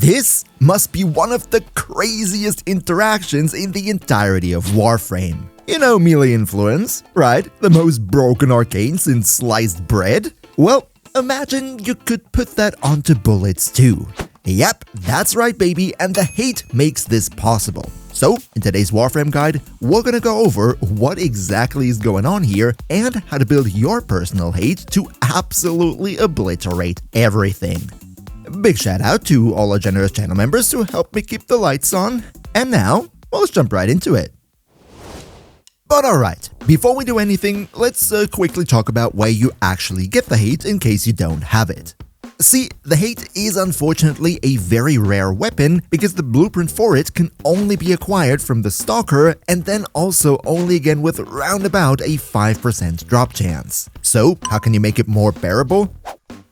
This must be one of the craziest interactions in the entirety of Warframe. You know melee influence, right? The most broken arcane since sliced bread? Well, imagine you could put that onto bullets too. Yep, that's right baby, and the hate makes this possible. So, in today's Warframe guide, we're gonna go over what exactly is going on here and how to build your personal hate to absolutely obliterate everything. Big shout out to all our generous channel members who help me keep the lights on. And now, well, let's jump right into it. But alright, before we do anything, let's quickly talk about where you actually get the hate in case you don't have it. See, the hate is unfortunately a very rare weapon because the blueprint for it can only be acquired from the Stalker and then also only again with roundabout a 5% drop chance. So, how can you make it more bearable?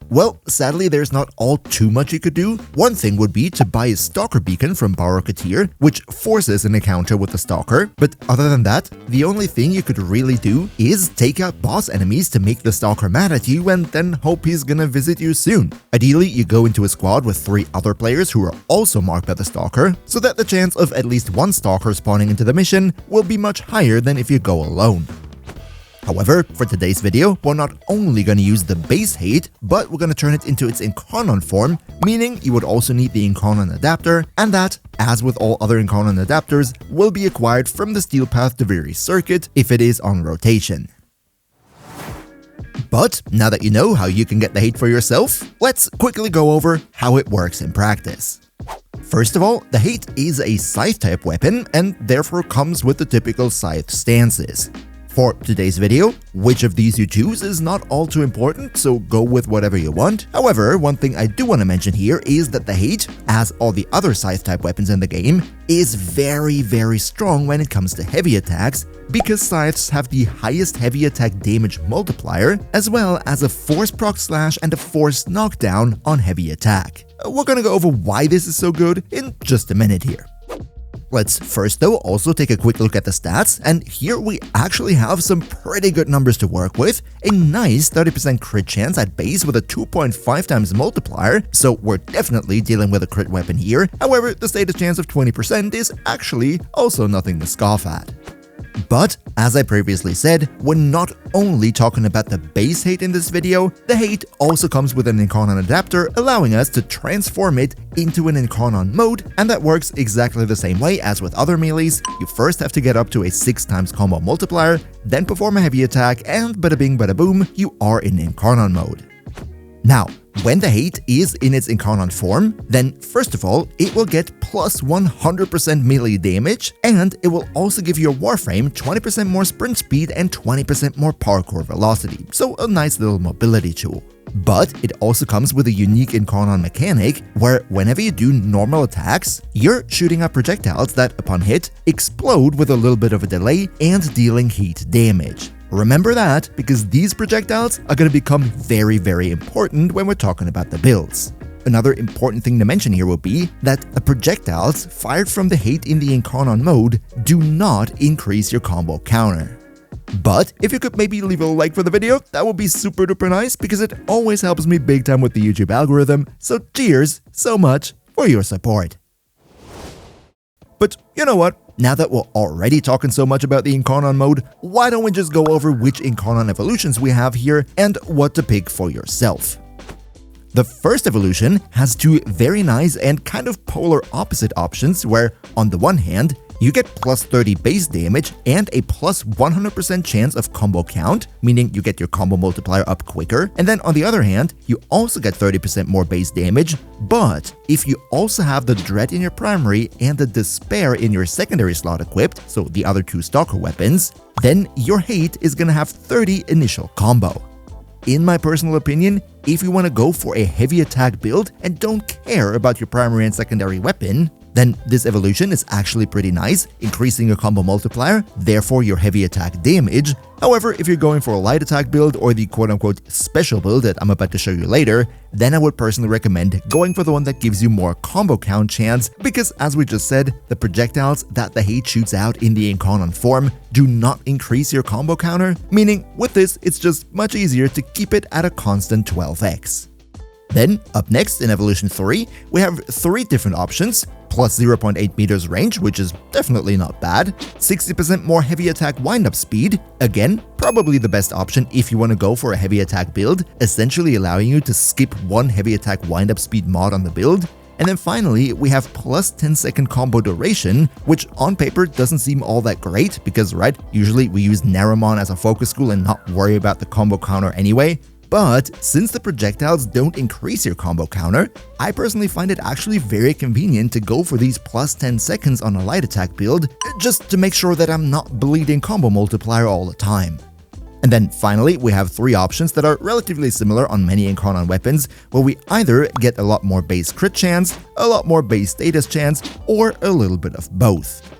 Well, sadly there's not all too much you could do. One thing would be to buy a Stalker beacon from Rocketeer, which forces an encounter with the Stalker, but other than that, the only thing you could really do is take out boss enemies to make the Stalker mad at you and then hope he's gonna visit you soon. Ideally, you go into a squad with 3 other players who are also marked by the Stalker, so that the chance of at least one Stalker spawning into the mission will be much higher than if you go alone. However, for today's video, we're not only going to use the base hate, but we're going to turn it into its Incarnon form, meaning you would also need the Incarnon adapter, and that, as with all other Incarnon adapters, will be acquired from the Steel Path Delivery circuit if it is on rotation. But now that you know how you can get the hate for yourself, let's quickly go over how it works in practice. First of all, the hate is a scythe-type weapon and therefore comes with the typical scythe stances. For today's video, which of these you choose is not all too important, so go with whatever you want. However, one thing I do want to mention here is that the hate, as all the other scythe-type weapons in the game, is very strong when it comes to heavy attacks, because scythes have the highest heavy attack damage multiplier, as well as a force proc slash and a force knockdown on heavy attack. We're gonna go over why this is so good in just a minute here. Let's first though also take a quick look at the stats, and here we actually have some pretty good numbers to work with. A nice 30% crit chance at base with a 2.5 times multiplier, so we're definitely dealing with a crit weapon here. However, the status chance of 20% is actually also nothing to scoff at. But, as I previously said, we're not only talking about the base hate in this video, the hate also comes with an Incarnon adapter, allowing us to transform it into an Incarnon mode, and that works exactly the same way as with other melees. You first have to get up to a 6 times combo multiplier, then perform a heavy attack, and bada bing bada boom, you are in Incarnon mode. Now, when the hate is in its Incarnon form, then first of all, it will get plus 100% melee damage, and it will also give your Warframe 20% more sprint speed and 20% more parkour velocity, so a nice little mobility tool. But it also comes with a unique Incarnon mechanic, where whenever you do normal attacks, you're shooting out projectiles that, upon hit, explode with a little bit of a delay and dealing heat damage. Remember that, because these projectiles are going to become very important when we're talking about the builds. Another important thing to mention here will be that the projectiles fired from the hate in the Incarnon mode do not increase your combo counter. But if you could maybe leave a like for the video, that would be super duper nice because it always helps me big time with the YouTube algorithm, so cheers so much for your support. But you know what? Now that we're already talking so much about the Incarnon mode, why don't we just go over which Incarnon evolutions we have here and what to pick for yourself. The first evolution has 2 very nice and kind of polar opposite options where, on the one hand, you get plus 30 base damage and a plus 100% chance of combo count, meaning you get your combo multiplier up quicker, and then on the other hand, you also get 30% more base damage, but if you also have the Dread in your primary and the Despair in your secondary slot equipped, so the other 2 Stalker weapons, then your hate is gonna have 30 initial combo. In my personal opinion, if you want to go for a heavy attack build and don't care about your primary and secondary weapon, then this evolution is actually pretty nice, increasing your combo multiplier, therefore your heavy attack damage. However, if you're going for a light attack build or the quote-unquote special build that I'm about to show you later, then I would personally recommend going for the one that gives you more combo count chance, because as we just said, the projectiles that the hate shoots out in the Incarnon form do not increase your combo counter, meaning with this, it's just much easier to keep it at a constant 12x. Then, up next in Evolution 3, we have 3 different options, plus 0.8 meters range, which is definitely not bad, 60% more heavy attack wind-up speed, again, probably the best option if you want to go for a heavy attack build, essentially allowing you to skip one heavy attack wind-up speed mod on the build. And then finally, we have plus 10-second combo duration, which on paper doesn't seem all that great because, right, usually we use Narumon as a focus school and not worry about the combo counter anyway. But since the projectiles don't increase your combo counter, I personally find it actually very convenient to go for these plus 10 seconds on a light attack build, just to make sure that I'm not bleeding combo multiplier all the time. And then finally, we have 3 options that are relatively similar on many Incarnon weapons, where we either get a lot more base crit chance, a lot more base status chance, or a little bit of both.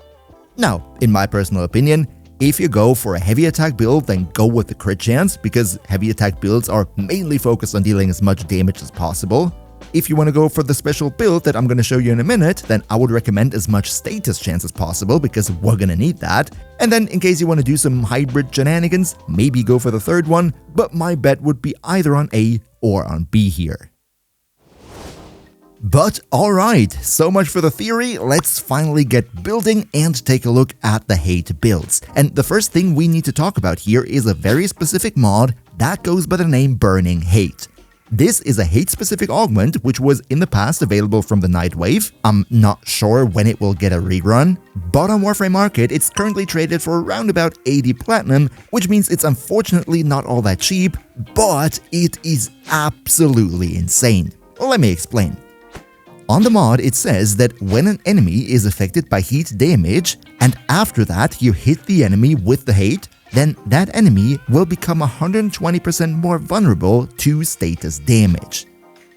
Now, in my personal opinion, if you go for a heavy attack build, then go with the crit chance, because heavy attack builds are mainly focused on dealing as much damage as possible. If you want to go for the special build that I'm going to show you in a minute, then I would recommend as much status chance as possible, because we're going to need that. And then in case you want to do some hybrid shenanigans, maybe go for the third one, but my bet would be either on A or on B here. But alright, so much for the theory, let's finally get building and take a look at the hate builds. And the first thing we need to talk about here is a very specific mod that goes by the name Burning Hate. This is a hate-specific augment which was in the past available from the Nightwave. I'm not sure when it will get a rerun, but on Warframe Market it's currently traded for around about 80 platinum, which means it's unfortunately not all that cheap, but it is absolutely insane. Let me explain. On the mod, it says that when an enemy is affected by heat damage, and after that you hit the enemy with the hate, then that enemy will become 120% more vulnerable to status damage.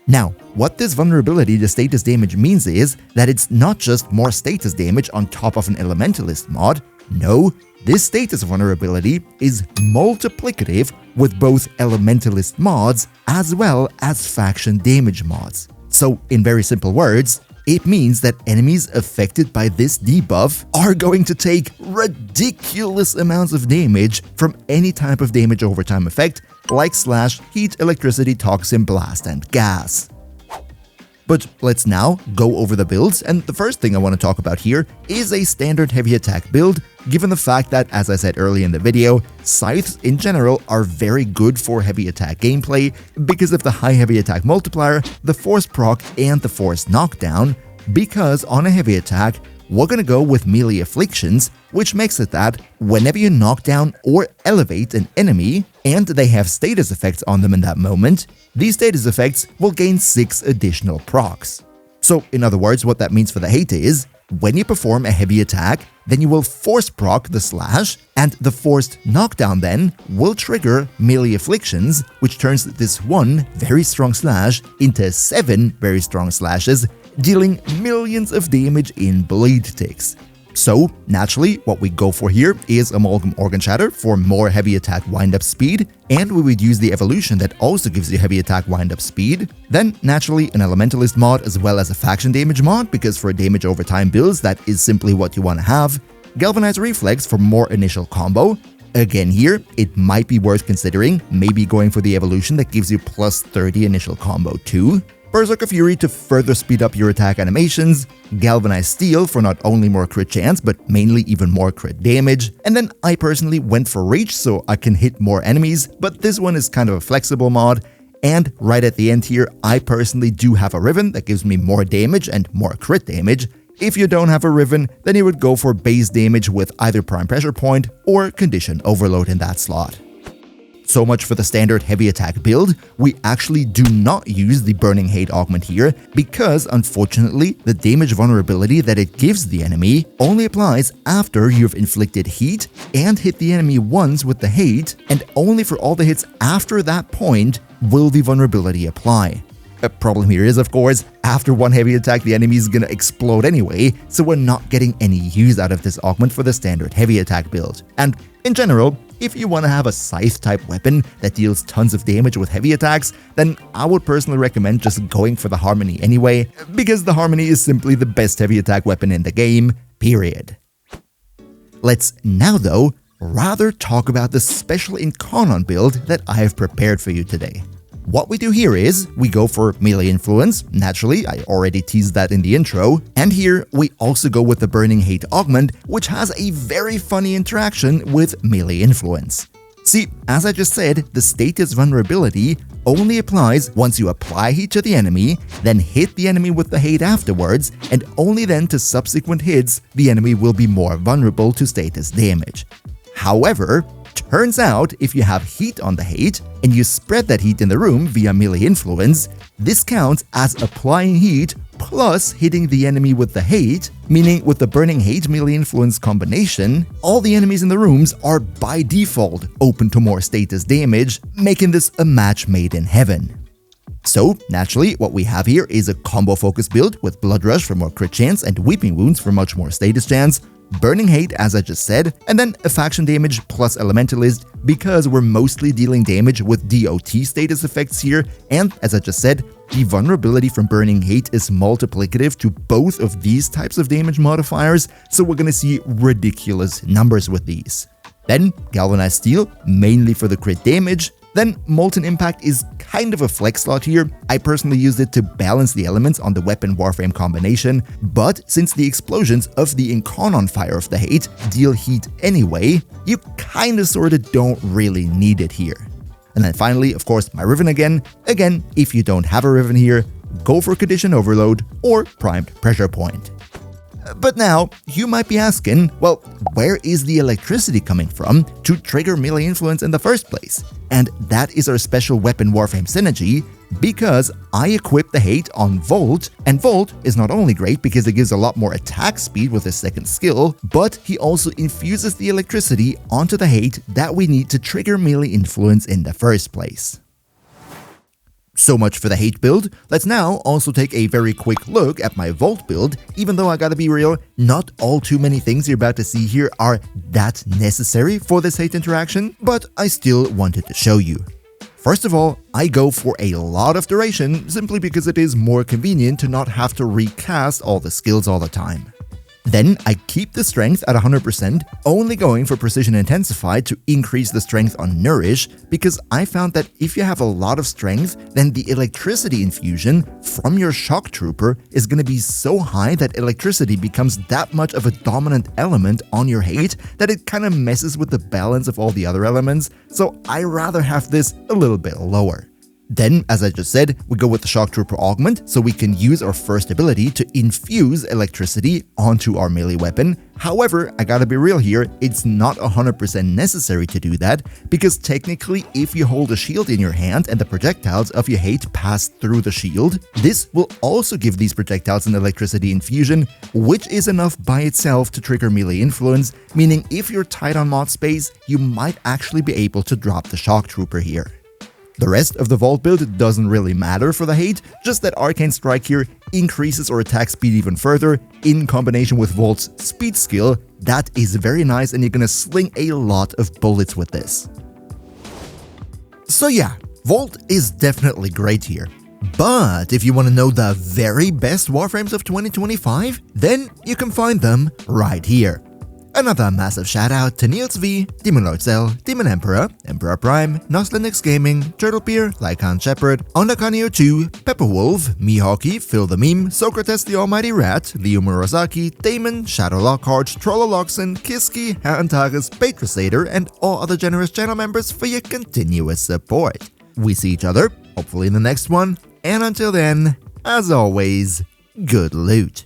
Now, what this vulnerability to status damage means is that it's not just more status damage on top of an Elementalist mod. No, this status vulnerability is multiplicative with both Elementalist mods as well as faction damage mods. So, in very simple words, it means that enemies affected by this debuff are going to take ridiculous amounts of damage from any type of damage over time effect, like slash, heat, electricity, toxin, blast, and gas. But let's now go over the builds, and the first thing I want to talk about here is a standard heavy attack build, given the fact that, as I said earlier in the video, scythes in general are very good for heavy attack gameplay because of the high heavy attack multiplier, the force proc, and the force knockdown, because on a heavy attack, we're gonna go with melee afflictions, which makes it that whenever you knock down or elevate an enemy, and they have status effects on them in that moment, these status effects will gain 6 additional procs. So in other words, what that means for the hate is, when you perform a heavy attack, then you will force proc the slash, and the forced knockdown then will trigger melee afflictions, which turns this one very strong slash into 7 very strong slashes, dealing millions of damage in bleed ticks. So, naturally, what we go for here is Amalgam Organ Shatter for more heavy attack wind-up speed, and we would use the evolution that also gives you heavy attack wind-up speed. Then, naturally, an Elementalist mod as well as a faction damage mod, because for damage over time builds, that is simply what you want to have. Galvanized Reflex for more initial combo. Again here, it might be worth considering maybe going for the evolution that gives you plus 30 initial combo too. Berserker Fury to further speed up your attack animations, Galvanized Steel for not only more crit chance, but mainly even more crit damage, and then I personally went for Reach so I can hit more enemies, but this one is kind of a flexible mod, and right at the end here, I personally do have a Riven that gives me more damage and more crit damage. If you don't have a Riven, then you would go for base damage with either Prime Pressure Point or Condition Overload in that slot. So much for the standard heavy attack build. We actually do not use the Burning Hate augment here because, unfortunately, the damage vulnerability that it gives the enemy only applies after you've inflicted heat and hit the enemy once with the hate, and only for all the hits after that point will the vulnerability apply. A problem here is, of course, after one heavy attack the enemy is gonna explode anyway, so we're not getting any use out of this augment for the standard heavy attack build. And in general, if you want to have a scythe-type weapon that deals tons of damage with heavy attacks, then I would personally recommend just going for the Harmony anyway, because the Harmony is simply the best heavy attack weapon in the game, period. Let's now, though, rather talk about the special Incarnon build that I have prepared for you today. What we do here is, we go for melee influence, naturally, I already teased that in the intro, and here we also go with the Burning Hate augment, which has a very funny interaction with melee influence. See, as I just said, the status vulnerability only applies once you apply heat to the enemy, then hit the enemy with the hate afterwards, and only then to subsequent hits, the enemy will be more vulnerable to status damage. However, turns out if you have heat on the hate, and you spread that heat in the room via melee influence, this counts as applying heat plus hitting the enemy with the hate, meaning with the Burning Hate melee influence combination, all the enemies in the rooms are by default open to more status damage, making this a match made in heaven. So, naturally, what we have here is a combo-focused build with Blood Rush for more crit chance and Weeping Wounds for much more status chance, Burning Hate as I just said, and then a faction damage plus Elementalist because we're mostly dealing damage with DOT status effects here, and as I just said, the vulnerability from Burning Hate is multiplicative to both of these types of damage modifiers, so we're gonna see ridiculous numbers with these. Then Galvanized Steel, mainly for the crit damage. Then Molten Impact is kind of a flex slot here. I personally used it to balance the elements on the weapon Warframe combination, but since the explosions of the Incarnon Fire of the Hate deal heat anyway, you kinda sorta don't really need it here. And then finally, of course, my Riven again. Again, if you don't have a Riven here, go for Condition Overload or Primed Pressure Point. But now, you might be asking, well, where is the electricity coming from to trigger melee influence in the first place? And that is our special weapon Warframe synergy, because I equip the hate on Volt, and Volt is not only great because it gives a lot more attack speed with his second skill, but he also infuses the electricity onto the hate that we need to trigger melee influence in the first place. So much for the hate build. Let's now also take a very quick look at my Volt build, even though I gotta be real, not all too many things you're about to see here are that necessary for this hate interaction, but I still wanted to show you. First of all, I go for a lot of duration simply because it is more convenient to not have to recast all the skills all the time. Then I keep the strength at 100%, only going for Precision Intensified to increase the strength on Nourish, because I found that if you have a lot of strength, then the electricity infusion from your Shock Trooper is going to be so high that electricity becomes that much of a dominant element on your hate that it kind of messes with the balance of all the other elements, so I rather have this a little bit lower. Then, as I just said, we go with the Shock Trooper augment, so we can use our first ability to infuse electricity onto our melee weapon. However, I gotta be real here, it's not 100% necessary to do that, because technically if you hold a shield in your hand and the projectiles of your hate pass through the shield, this will also give these projectiles an electricity infusion, which is enough by itself to trigger melee influence, meaning if you're tight on mod space, you might actually be able to drop the Shock Trooper here. The rest of the Vault build doesn't really matter for the hate, just that Arcane Strike here increases our attack speed even further in combination with Vault's speed skill. That is very nice and you're gonna sling a lot of bullets with this. So yeah, Vault is definitely great here. But if you want to know the very best Warframes of 2025, then you can find them right here. Another massive shout out to Niels V, Demon Lord Cell, Demon Emperor, Emperor Prime, Noslinux Gaming, Turtlebeer, Lycan Shepherd, Ondakanio 2, Pepperwolf, Mihawky, Phil the Meme, Socrates the Almighty Rat, Leo Murasaki, Damon, Shadow Lockhart, Trolloloxen, Kiski, Antares, Patrasader, and all other generous channel members for your continuous support. We see each other, hopefully in the next one, and until then, as always, good loot.